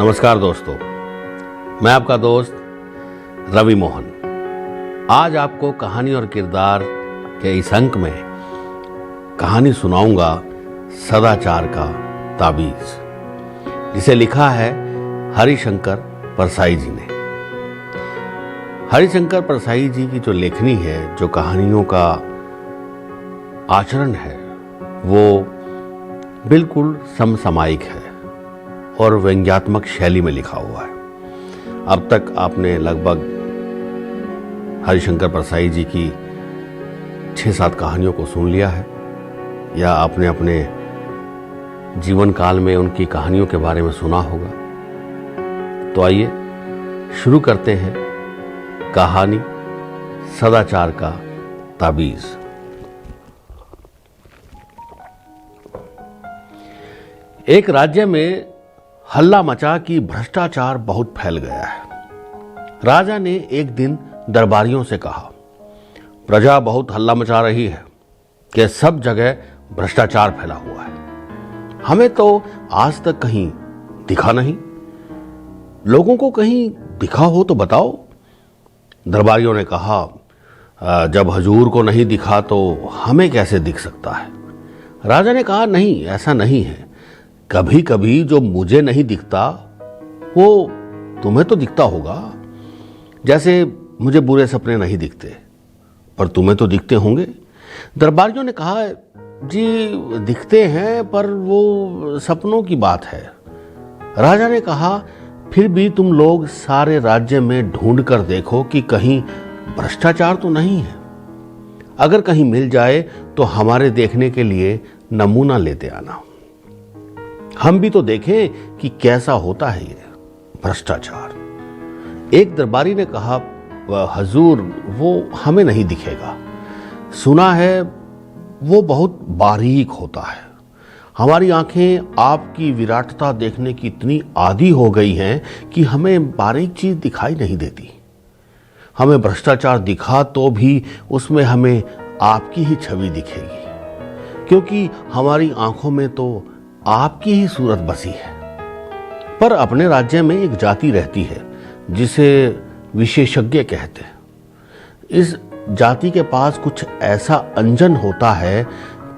नमस्कार दोस्तों, मैं आपका दोस्त रवि मोहन आज आपको कहानी और किरदार के इस अंक में कहानी सुनाऊंगा सदाचार का ताबीज, जिसे लिखा है हरिशंकर परसाई जी ने। हरिशंकर परसाई जी की जो लेखनी है, जो कहानियों का आचरण है, वो बिल्कुल समसामयिक है और व्यंग्यात्मक शैली में लिखा हुआ है। अब तक आपने लगभग हरिशंकर परसाई जी की 6-7 कहानियों को सुन लिया है, या आपने अपने जीवन काल में उनकी कहानियों के बारे में सुना होगा। तो आइए शुरू करते हैं कहानी सदाचार का ताबीज। एक राज्य में हल्ला मचा कि भ्रष्टाचार बहुत फैल गया है। राजा ने एक दिन दरबारियों से कहा, प्रजा बहुत हल्ला मचा रही है कि सब जगह भ्रष्टाचार फैला हुआ है। हमें तो आज तक कहीं दिखा नहीं, लोगों को कहीं दिखा हो तो बताओ। दरबारियों ने कहा, जब हुजूर को नहीं दिखा तो हमें कैसे दिख सकता है। राजा ने कहा, नहीं, ऐसा नहीं है। कभी कभी जो मुझे नहीं दिखता वो तुम्हें तो दिखता होगा। जैसे मुझे बुरे सपने नहीं दिखते, पर तुम्हें तो दिखते होंगे। दरबारियों ने कहा, जी दिखते हैं, पर वो सपनों की बात है। राजा ने कहा, फिर भी तुम लोग सारे राज्य में ढूंढ कर देखो कि कहीं भ्रष्टाचार तो नहीं है। अगर कहीं मिल जाए तो हमारे देखने के लिए नमूना लेते आना, हम भी तो देखें कि कैसा होता है ये भ्रष्टाचार। एक दरबारी ने कहा, हुजूर वो हमें नहीं दिखेगा। सुना है वो बहुत बारीक होता है। हमारी आंखें आपकी विराटता देखने की इतनी आदी हो गई हैं कि हमें बारीक चीज दिखाई नहीं देती। हमें भ्रष्टाचार दिखा तो भी उसमें हमें आपकी ही छवि दिखेगी, क्योंकि हमारी आंखों में तो आपकी ही सूरत बसी है। पर अपने राज्य में एक जाति रहती है जिसे विशेषज्ञ कहते हैं। इस जाति के पास कुछ ऐसा अंजन होता है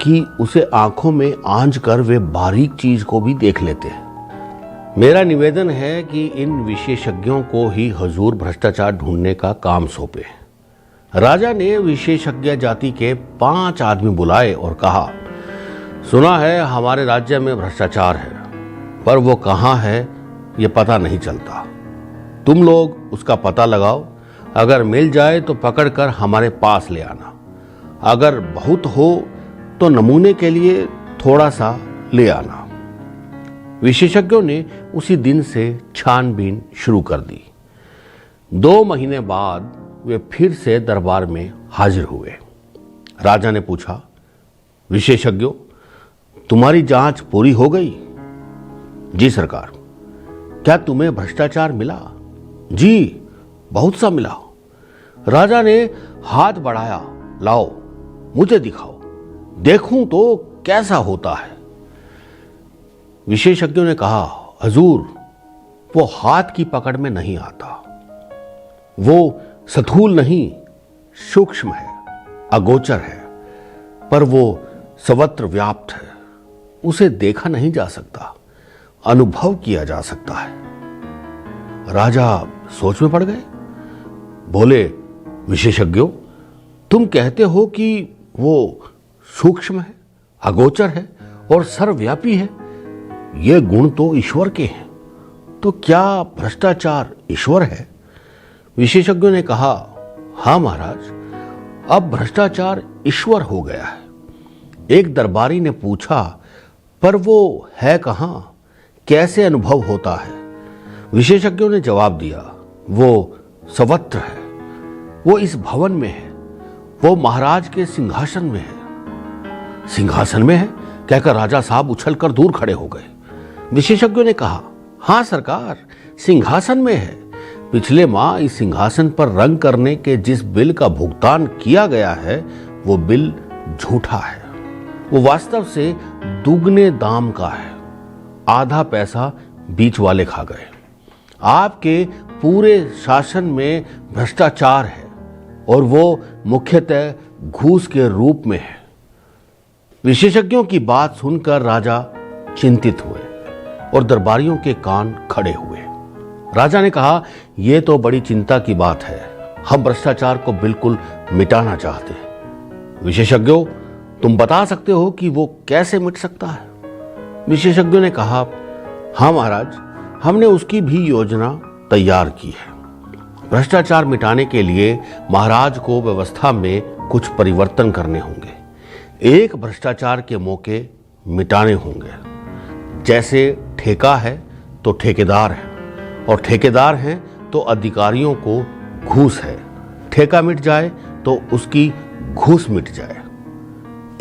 कि उसे आंखों में आंज कर वे बारीक चीज को भी देख लेते हैं। मेरा निवेदन है कि इन विशेषज्ञों को ही हुजूर भ्रष्टाचार ढूंढने का काम सौंपे। राजा ने विशेषज्ञ जाति के 5 आदमी बुलाए और कहा, सुना है हमारे राज्य में भ्रष्टाचार है, पर वो कहाँ है ये पता नहीं चलता। तुम लोग उसका पता लगाओ। अगर मिल जाए तो पकड़कर हमारे पास ले आना। अगर बहुत हो तो नमूने के लिए थोड़ा सा ले आना। विशेषज्ञों ने उसी दिन से छानबीन शुरू कर दी। 2 महीने बाद वे फिर से दरबार में हाजिर हुए। राजा ने पूछा, विशेषज्ञों, तुम्हारी जांच पूरी हो गई? जी सरकार। क्या तुम्हें भ्रष्टाचार मिला? जी, बहुत सा मिला। राजा ने हाथ बढ़ाया, लाओ मुझे दिखाओ, देखूं तो कैसा होता है। विशेषज्ञों ने कहा, हुजूर वो हाथ की पकड़ में नहीं आता। वो स्थूल नहीं, सूक्ष्म है, अगोचर है, पर वो सर्वत्र व्याप्त है। उसे देखा नहीं जा सकता, अनुभव किया जा सकता है। राजा सोच में पड़ गए। बोले, विशेषज्ञों, तुम कहते हो कि वो सूक्ष्म है, अगोचर है और सर्वव्यापी है। ये गुण तो ईश्वर के हैं, तो क्या भ्रष्टाचार ईश्वर है? विशेषज्ञों ने कहा, हाँ महाराज, अब भ्रष्टाचार ईश्वर हो गया है। एक दरबारी ने पूछा, पर वो है कहां, कैसे अनुभव होता है? विशेषज्ञों ने जवाब दिया, वो सर्वत्र है। वो इस भवन में है, वो महाराज के सिंहासन में है। सिंहासन में है कहकर राजा साहब उछलकर दूर खड़े हो गए। विशेषज्ञों ने कहा, हाँ सरकार, सिंहासन में है। पिछले माह इस सिंहासन पर रंग करने के जिस बिल का भुगतान किया गया है, वो बिल झूठा है। वो वास्तव से दुगने दाम का है। आधा पैसा बीच वाले खा गए। आपके पूरे शासन में भ्रष्टाचार है और वो मुख्यतः घूस के रूप में है। विशेषज्ञों की बात सुनकर राजा चिंतित हुए और दरबारियों के कान खड़े हुए। राजा ने कहा, यह तो बड़ी चिंता की बात है। हम भ्रष्टाचार को बिल्कुल मिटाना चाहते हैं। विशेषज्ञों, तुम बता सकते हो कि वो कैसे मिट सकता है? विशेषज्ञों ने कहा, हाँ महाराज, हमने उसकी भी योजना तैयार की है। भ्रष्टाचार मिटाने के लिए महाराज को व्यवस्था में कुछ परिवर्तन करने होंगे। एक, भ्रष्टाचार के मौके मिटाने होंगे। जैसे ठेका है तो ठेकेदार है, और ठेकेदार हैं तो अधिकारियों को घूस है। ठेका मिट जाए तो उसकी घूस मिट जाए।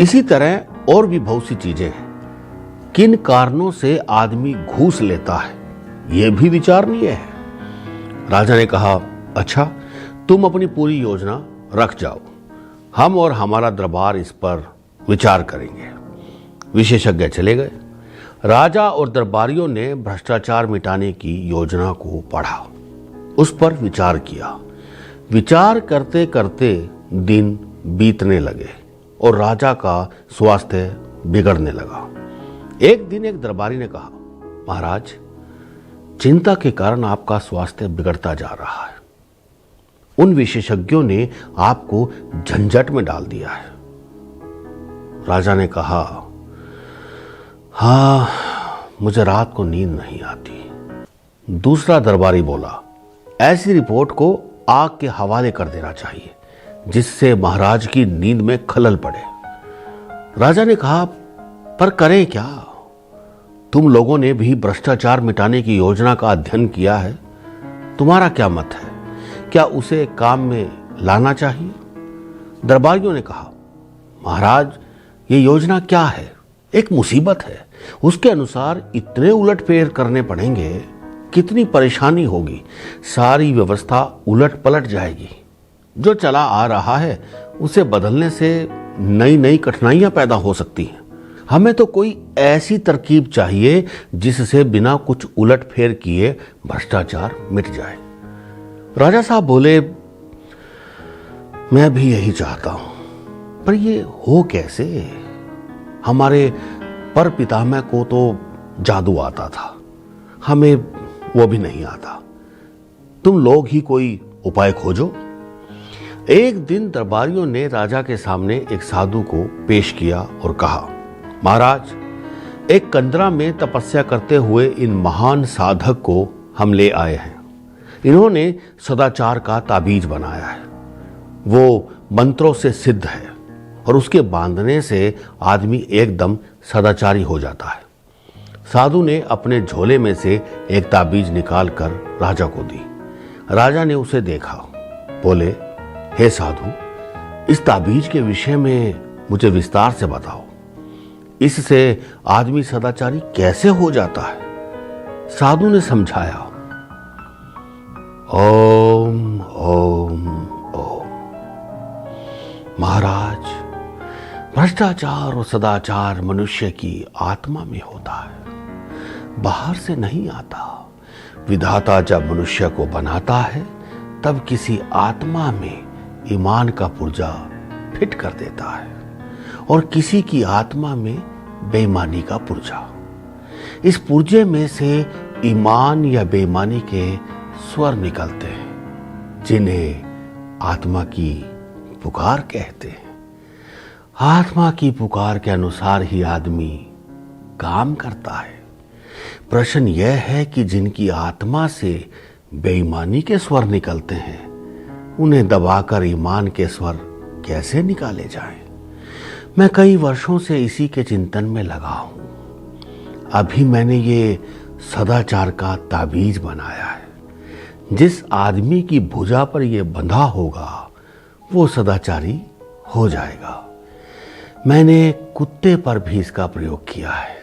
इसी तरह और भी बहुत सी चीजें हैं। किन कारणों से आदमी घूस लेता है, यह भी विचारणीय है। राजा ने कहा, अच्छा, तुम अपनी पूरी योजना रख जाओ, हम और हमारा दरबार इस पर विचार करेंगे। विशेषज्ञ चले गए। राजा और दरबारियों ने भ्रष्टाचार मिटाने की योजना को पढ़ा, उस पर विचार किया। विचार करते करते दिन बीतने लगे और राजा का स्वास्थ्य बिगड़ने लगा। एक दिन एक दरबारी ने कहा, महाराज, चिंता के कारण आपका स्वास्थ्य बिगड़ता जा रहा है। उन विशेषज्ञों ने आपको झंझट में डाल दिया है। राजा ने कहा, हाँ, मुझे रात को नींद नहीं आती। दूसरा दरबारी बोला, ऐसी रिपोर्ट को आग के हवाले कर देना चाहिए जिससे महाराज की नींद में खलल पड़े। राजा ने कहा, पर करें क्या? तुम लोगों ने भी भ्रष्टाचार मिटाने की योजना का अध्ययन किया है। तुम्हारा क्या मत है? क्या उसे काम में लाना चाहिए? दरबारियों ने कहा, महाराज, ये योजना क्या है? एक मुसीबत है। उसके अनुसार इतने उलटफेर करने पड़ेंगे, कितनी परेशानी होगी। सारी व्यवस्था उलट पलट जाएगी। जो चला आ रहा है उसे बदलने से नई नई कठिनाइयां पैदा हो सकती हैं। हमें तो कोई ऐसी तरकीब चाहिए जिससे बिना कुछ उलटफेर किए भ्रष्टाचार मिट जाए। राजा साहब बोले, मैं भी यही चाहता हूं, पर ये हो कैसे? हमारे पर पितामह को तो जादू आता था, हमें वो भी नहीं आता। तुम लोग ही कोई उपाय खोजो। एक दिन दरबारियों ने राजा के सामने एक साधु को पेश किया और कहा, महाराज, एक कंदरा में तपस्या करते हुए इन महान साधक को हम ले आए हैं। इन्होंने सदाचार का ताबीज बनाया है। वो मंत्रों से सिद्ध है और उसके बांधने से आदमी एकदम सदाचारी हो जाता है। साधु ने अपने झोले में से एक ताबीज निकालकर राजा को दी। राजा ने उसे देखा, बोले, हे साधु, इस ताबीज के विषय में मुझे विस्तार से बताओ। इससे आदमी सदाचारी कैसे हो जाता है? साधु ने समझाया, ओम ओम ओम। महाराज, भ्रष्टाचार और सदाचार मनुष्य की आत्मा में होता है, बाहर से नहीं आता। विधाता जब मनुष्य को बनाता है तब किसी आत्मा में ईमान का पुर्जा फिट कर देता है और किसी की आत्मा में बेईमानी का पुर्जा। इस पुर्जे में से ईमान या बेईमानी के स्वर निकलते हैं, जिन्हें आत्मा की पुकार कहते हैं। आत्मा की पुकार के अनुसार ही आदमी काम करता है। प्रश्न यह है कि जिनकी आत्मा से बेईमानी के स्वर निकलते हैं, उन्हें दबाकर ईमान के स्वर कैसे निकाले जाएं? मैं कई वर्षों से इसी के चिंतन में लगा हूं। अभी मैंने ये सदाचार का ताबीज बनाया है। जिस आदमी की भुजा पर यह बंधा होगा वो सदाचारी हो जाएगा। मैंने कुत्ते पर भी इसका प्रयोग किया है।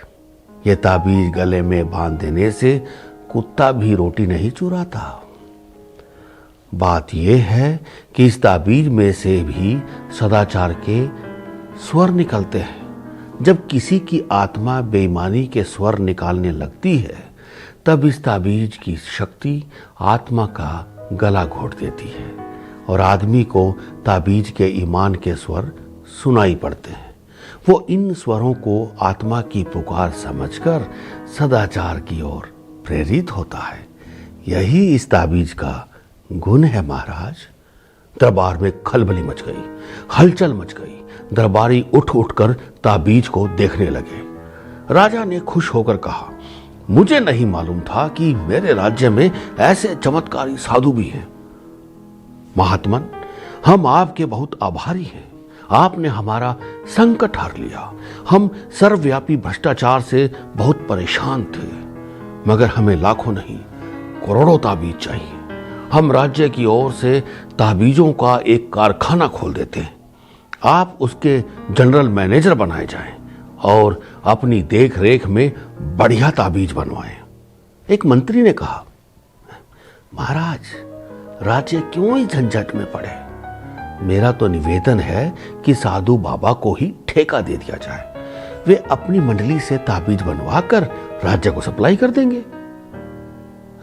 यह ताबीज गले में बांध देने से कुत्ता भी रोटी नहीं चुराता। बात यह है कि इस ताबीज में से भी सदाचार के स्वर निकलते हैं। जब किसी की आत्मा बेईमानी के स्वर निकालने लगती है तब इस ताबीज की शक्ति आत्मा का गला घोट देती है और आदमी को ताबीज के ईमान के स्वर सुनाई पड़ते हैं। वो इन स्वरों को आत्मा की पुकार समझकर सदाचार की ओर प्रेरित होता है। यही इस ताबीज का गुण है महाराज। दरबार में खलबली मच गई, हलचल मच गई। दरबारी उठ उठकर ताबीज को देखने लगे। राजा ने खुश होकर कहा, मुझे नहीं मालूम था कि मेरे राज्य में ऐसे चमत्कारी साधु भी हैं। महात्मन, हम आपके बहुत आभारी हैं। आपने हमारा संकट हर लिया। हम सर्वव्यापी भ्रष्टाचार से बहुत परेशान थे, मगर हमें लाखों नहीं करोड़ों ताबीज चाहिए। हम राज्य की ओर से ताबीजों का एक कारखाना खोल देते हैं। आप उसके जनरल मैनेजर बनाए जाएं और अपनी देख रेख में बढ़िया ताबीज बनवाएं। एक मंत्री ने कहा, महाराज, राज्य क्यों इस झंझट में पड़े? मेरा तो निवेदन है कि साधु बाबा को ही ठेका दे दिया जाए। वे अपनी मंडली से ताबीज बनवाकर राज्य को सप्लाई कर देंगे।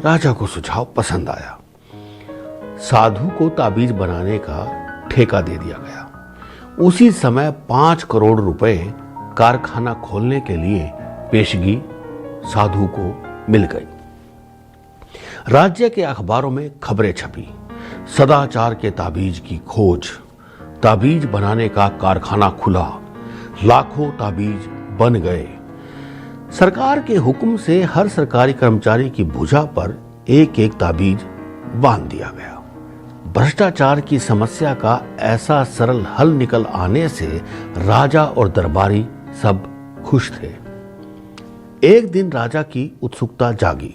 राजा को सुझाव पसंद आया। साधु को ताबीज बनाने का ठेका दे दिया गया। उसी समय 5 करोड़ रुपए कारखाना खोलने के लिए पेशगी साधु को मिल गई। राज्य के अखबारों में खबरें छपी, सदाचार के ताबीज की खोज, ताबीज बनाने का कारखाना खुला, लाखों ताबीज बन गए। सरकार के हुक्म से हर सरकारी कर्मचारी की भुजा पर एक एक ताबीज बांध दिया गया। भ्रष्टाचार की समस्या का ऐसा सरल हल निकल आने से राजा और दरबारी सब खुश थे। एक दिन राजा की उत्सुकता जागी।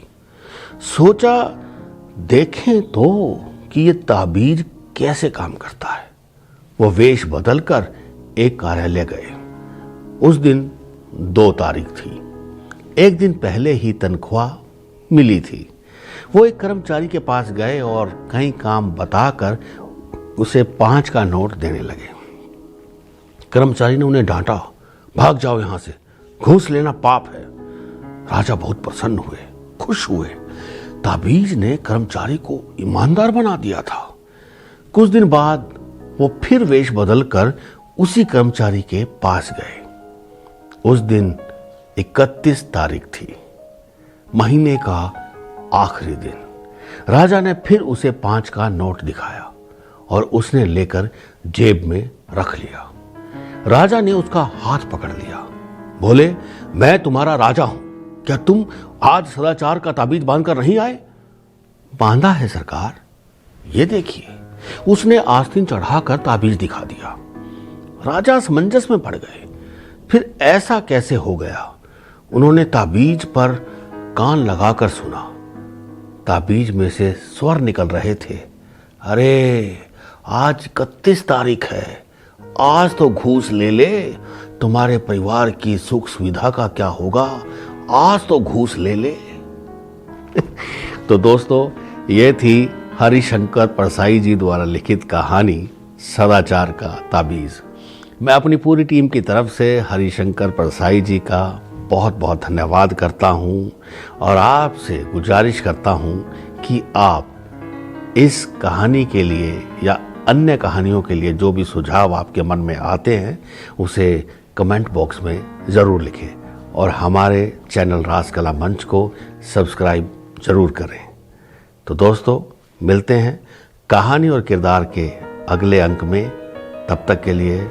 सोचा, देखें तो कि ये ताबीज कैसे काम करता है। वो वेश बदलकर एक कार्यालय गए। उस दिन 2 तारीख थी। एक दिन पहले ही तनख्वाह मिली थी। वो एक कर्मचारी के पास गए और कई काम बताकर उसे 5 का नोट देने लगे। कर्मचारी ने उन्हें डांटा, भाग जाओ यहां से, घूस लेना पाप है। राजा बहुत प्रसन्न हुए, खुश हुए। ताबीज ने कर्मचारी को ईमानदार बना दिया था। कुछ दिन बाद वो फिर वेश बदलकर उसी कर्मचारी के पास गए। उस दिन 31 तारीख थी, महीने का आखिरी दिन। राजा ने फिर उसे 5 का नोट दिखाया और उसने लेकर जेब में रख लिया। राजा ने उसका हाथ पकड़ लिया, बोले, मैं तुम्हारा राजा हूं, क्या तुम आज सदाचार का ताबीज बांधकर नहीं आए? बांधा है सरकार, ये देखिए। उसने आस्तीन चढ़ाकर ताबीज दिखा दिया। राजा असमंजस में पड़ गए। फिर ऐसा कैसे हो गया? उन्होंने ताबीज पर कान लगाकर सुना। ताबीज में से स्वर निकल रहे थे, अरे आज 31 तारीख है, आज तो घूस ले ले। तुम्हारे परिवार की सुख सुविधा का क्या होगा? आज तो घूस ले ले। तो दोस्तों, ये थी हरिशंकर परसाई जी द्वारा लिखित कहानी सदाचार का ताबीज। मैं अपनी पूरी टीम की तरफ से हरिशंकर परसाई जी का बहुत बहुत धन्यवाद करता हूं और आपसे गुजारिश करता हूं कि आप इस कहानी के लिए या अन्य कहानियों के लिए जो भी सुझाव आपके मन में आते हैं उसे कमेंट बॉक्स में ज़रूर लिखें और हमारे चैनल रासकला मंच को सब्सक्राइब ज़रूर करें। तो दोस्तों, मिलते हैं कहानी और किरदार के अगले अंक में। तब तक के लिए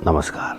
नमस्कार।